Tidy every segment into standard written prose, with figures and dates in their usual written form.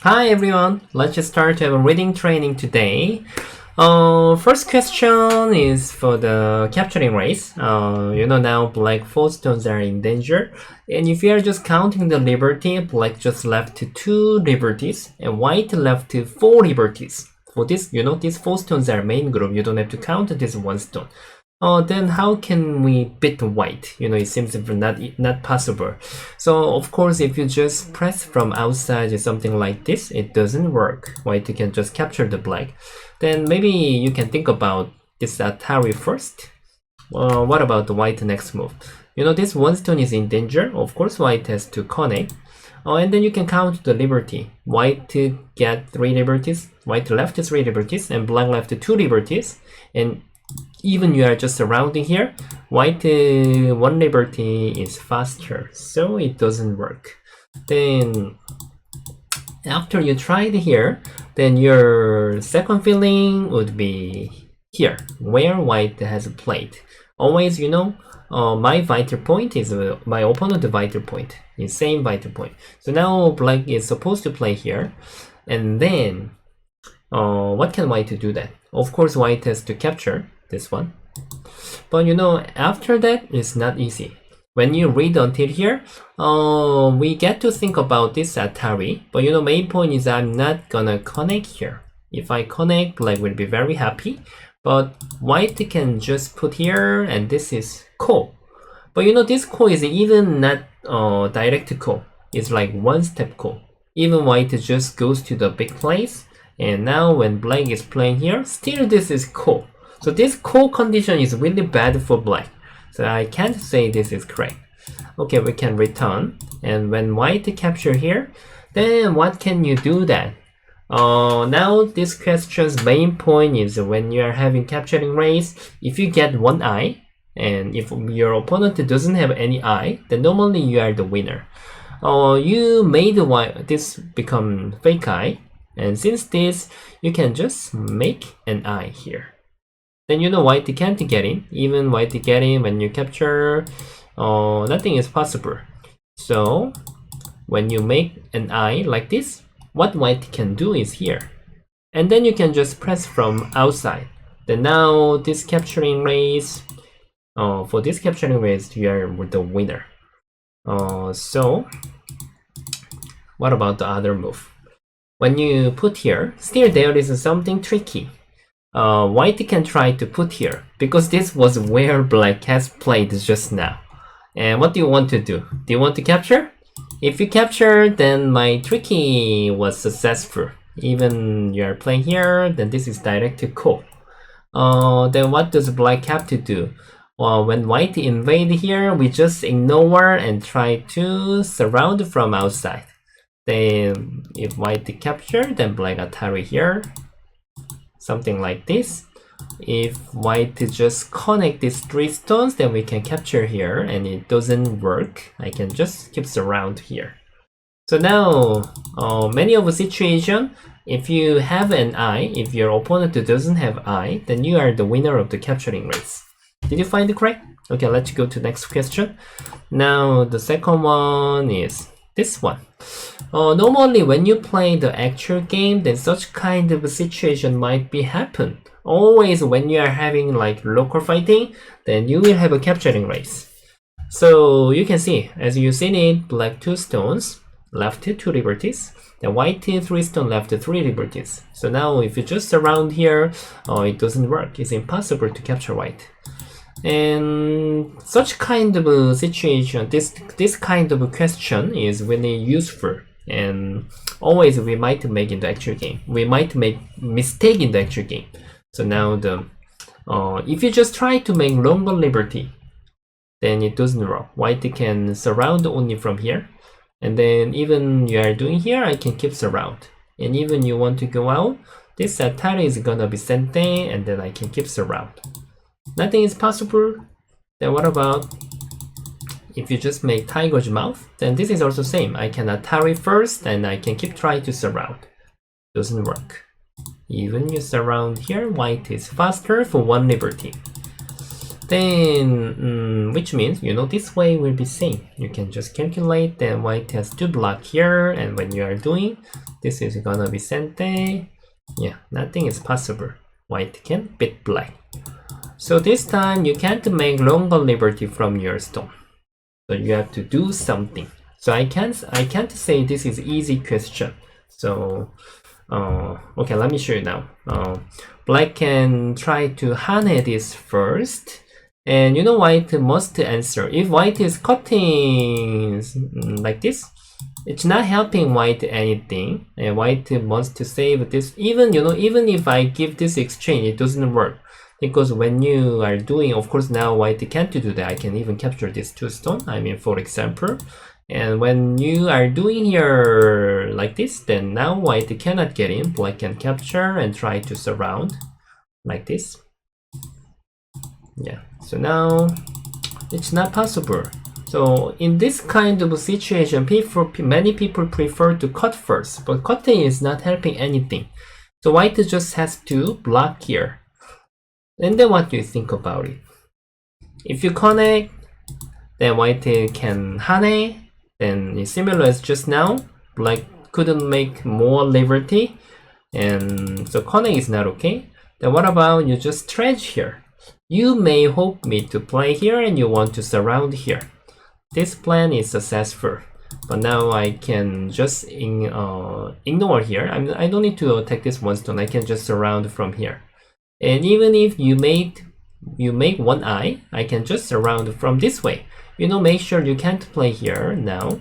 Hi everyone, let's just start our reading training today. First question is for the capturing race. Now black 4 stones are in danger, and if you are just counting the liberty, black just left 2 liberties, and white left 4 liberties. For this, these 4 stones are main group. You don't have to count this 1 stone. Then how can we beat white? It seems not possible. So of course, if you just press from outside something like this, it doesn't work. White can just capture the black. Then maybe you can think about this Atari first. What about the white next move? This 1 stone is in danger. Of course, white has to connect. And then you can count the liberty. White get 3 liberties. White left 3 liberties, and black left 2 liberties. And even you are just surrounding here, white 1 liberty is faster, so it doesn't work. Then after you tried here, then your second feeling would be here, where white has played. Always, my vital point is my opponent's vital point, is same vital point. So now black is supposed to play here, and then what can white do then? Of course, white has to capture this one. But after that, it's not easy. When you read until here, we get to think about this Atari. But main point is I'm not gonna connect here. If I connect, black will be very happy. But white can just put here, and this is call. But this call is even not direct call. It's like one-step call. Even white just goes to the big place. And now when black is playing here, still this is call. So this call condition is really bad for black. So I can't say this is correct. Okay, we can return. And when white capture here, then what can you do then? Now this question's main point is when you are having capturing race, if you get one eye, and if your opponent doesn't have any eye, then normally you are the winner. You made this become fake eye, and since this, you can just make an eye here. Then white can't get in. Even white get in when you capture, nothing is possible. So when you make an eye like this, what white can do is here. And then you can just press from outside. Then now this capturing race, for this capturing race, you are the winner. So what about the other move? When you put here, still there is something tricky. White can try to put here, because this was where black has played just now. And what do you want to do? Do you want to capture? If you capture, then my tricky was successful. Even you are playing here, then this is direct to call. Then what does black have to do? When white invade here, we just ignore and try to surround from outside. Then if white capture, then black Atari here. Something like this. If white just connect these 3 stones, then we can capture here, and it doesn't work. I can just keep surround here. So now, many of the situation, if you have an eye, if your opponent doesn't have eye, then you are the winner of the capturing race. Did you find it correct? Okay, let's go to next question. Now, the second one is this one. Normally when you play the actual game, then such kind of situation might be happen. Always when you are having like local fighting, then you will have a capturing race. So you can see, as you seen it, black 2 stones, left 2 liberties, then white 3 stone, left 3 liberties. So now if you just surround here, it doesn't work. It's impossible to capture white. And such kind of a situation, this kind of a question is really useful, and always we might make in the actual game. We might make mistake in the actual game. So now if you just try to make longer liberty, then it doesn't work. White can surround only from here, and then even you are doing here, I can keep surround. And even you want to go out, this Atari is gonna be sent there, and then I can keep surround. Nothing is possible. Then what about if you just make tiger's mouth? Then this is also same. I can Atari first, and I can keep trying to surround. Doesn't work. Even you surround here, white is faster for 1 liberty. Then, which means, this way will be same. You can just calculate that white has 2 block here, and when you are doing, this is gonna be sente. Yeah, nothing is possible. White can beat black. So this time, you can't make longer liberty from your stone. So you have to do something. So I can't say this is easy question. So, okay, let me show you now. Black can try to hane this first. And white must answer. If white is cutting like this, it's not helping white anything. And white wants to save this. Even if I give this exchange, it doesn't work. Because when you are doing, of course, now white can't do that. I can even capture this 2 stone. I mean, for example. And when you are doing here like this, then now white cannot get in. Black can capture and try to surround like this. Yeah, so now it's not possible. So in this kind of situation, many people prefer to cut first, but cutting is not helping anything. So white just has to block here. And then what do you think about it? If you connect, then white can hane. Then it's similar as just now. Black couldn't make more liberty. And so connect is not okay. Then what about you just stretch here? You may hope me to play here and you want to surround here. This plan is successful. But now I can just ignore here. I don't need to attack this 1 stone. I can just surround from here. And even if you make 1 eye, I can just surround from this way. Make sure you can't play here now.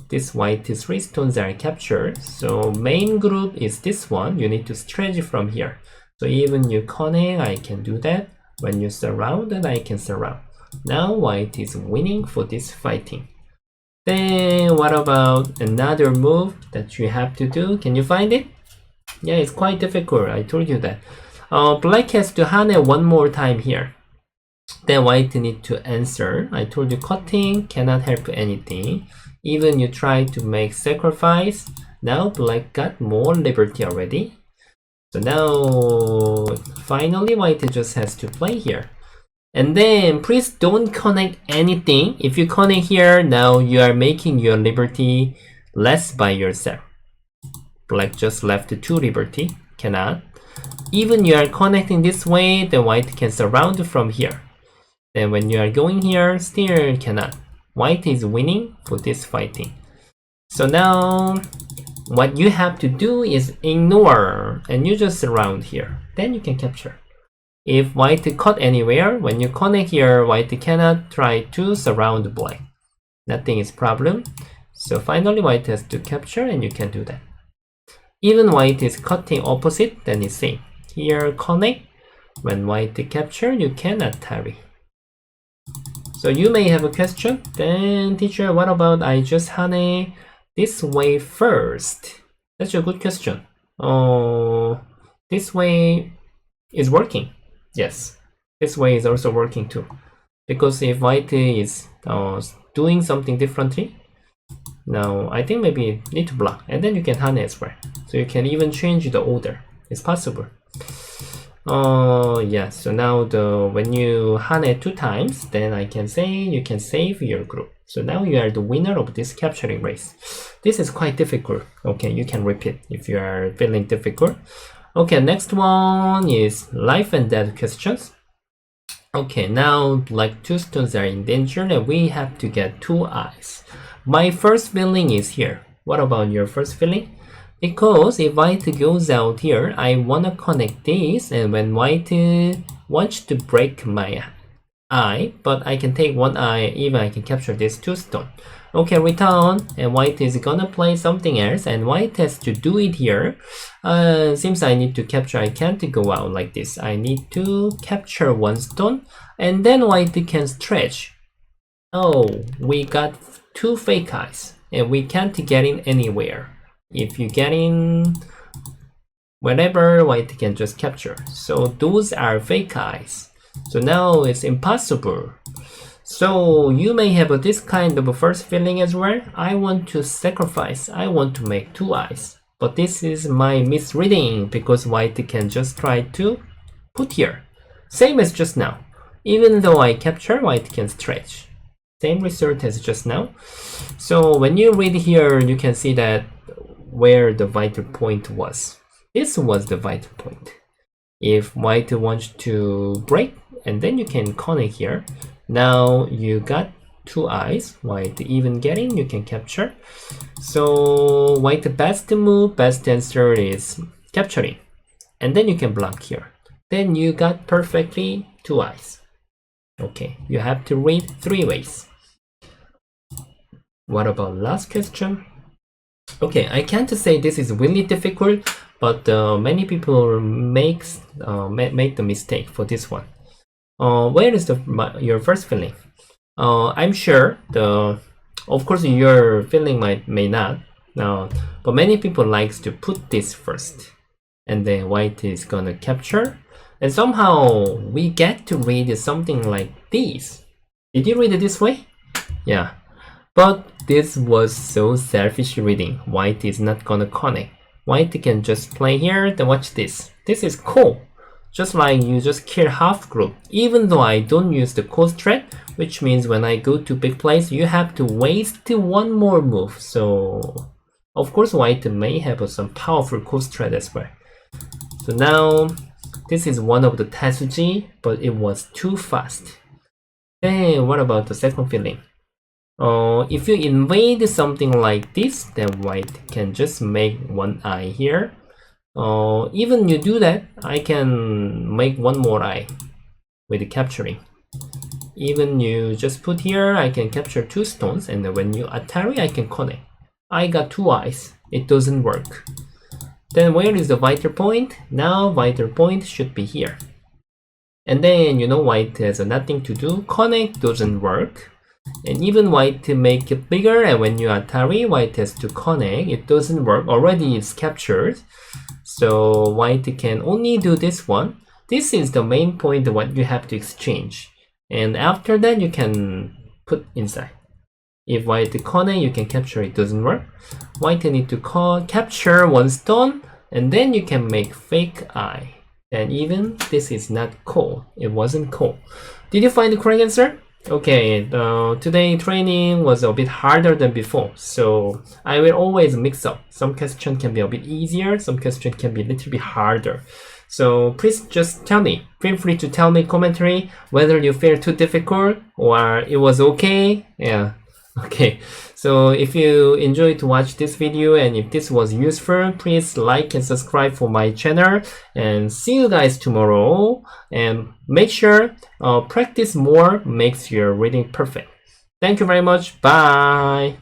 This white 3 stones are captured. So main group is this one. You need to stretch from here. So even you connect, I can do that. When you surround, then I can surround. Now white is winning for this fighting. Then what about another move that you have to do? Can you find it? Yeah, it's quite difficult. I told you that. Black has to hane 1 more time here. Then white need to answer. I told you cutting cannot help anything. Even you try to make sacrifice. Now black got more liberty already. So now finally white just has to play here. And then please don't connect anything. If you connect here, now you are making your liberty less by yourself. Black just left 2 liberty. Cannot. Even you are connecting this way, then white can surround from here. Then when you are going here, still cannot. White is winning for this fighting. So now what you have to do is ignore and you just surround here. Then you can capture. If white cut anywhere, when you connect here, white cannot try to surround black. Nothing is problem. So finally white has to capture and you can do that. Even white is cutting opposite, then it's same. Here connect. When white capture, you cannot tarry. So you may have a question. Then teacher, what about I just hane this way first? That's a good question. This way is working. Yes, this way is also working too. Because if white is doing something differently, now I think maybe need to block and then you can hane as well. So you can even change the order. It's possible. Yeah, so now when you hane 2 times, then I can say you can save your group. So now you are the winner of this capturing race. This is quite difficult. Okay, you can repeat if you are feeling difficult. Okay, next one is life and death questions. Okay, now like 2 stones are in danger and we have to get 2 eyes. My first feeling is here. What about your first feeling? Because if white goes out here, I wanna connect this, and when white wants to break my eye, but I can take 1 eye, even I can capture this 2 stone. Okay, return, and white is gonna play something else, and white has to do it here. Seems I need to capture, I can't go out like this. I need to capture 1 stone, and then white can stretch. Oh, we got 2 fake eyes, and we can't get in anywhere. If you get in wherever, white can just capture. So those are fake eyes. So now it's impossible. So you may have this kind of a first feeling as well. I want to sacrifice. I want to make 2 eyes. But this is my misreading because white can just try to put here. Same as just now. Even though I capture, white can stretch. Same result as just now. So when you read here, you can see that where the vital point was. This was the vital point. If white wants to break, and then you can connect here. Now you got two eyes. White even getting, you can capture. So white best move, best answer is capturing. And then you can block here. Then you got perfectly two eyes. Okay, you have to read three ways. What about last question? Okay, I can't say this is really difficult, but many people make the mistake for this one. Where is your first feeling? I'm sure of course your feeling may not, but many people likes to put this first, and then white is gonna capture, and somehow we get to read something like this. Did you read it this way? Yeah. But this was so selfish reading. White is not gonna connect. White can just play here, then watch this. This is cool. Just like you just kill half group. Even though I don't use the coast strat, which means when I go to big place, you have to waste one more move. So, of course, white may have some powerful coast strat as well. So now, this is one of the Tetsuji, but it was too fast. Then what about the second feeling? If you invade something like this, then white can just make one eye here. Even you do that, I can make one more eye with the capturing. Even you just put here, I can capture two stones, and then when you Atari, I can connect. I got two eyes. It doesn't work. Then where is the vital point? Now vital point should be here. And then white has nothing to do. Connect doesn't work. And even white to make it bigger, and when you Atari, white has to connect. It doesn't work. Already it's captured. So white can only do this one. This is the main point what you have to exchange. And after that you can put inside. If white connect, you can capture. It doesn't work. White need to capture one stone, and then you can make fake eye. And even this is not cool. It wasn't cool. Did you find the correct answer? Okay, today training was a bit harder than before, so I will always mix up. Some question can be a bit easier, some question can be a little bit harder. So please just tell me. Feel free to tell me commentary whether you feel too difficult or it was okay. Yeah. Okay, so if you enjoyed to watch this video and if this was useful, please like and subscribe for my channel, and see you guys tomorrow. And make sure practice more makes your reading perfect. Thank you very much. Bye.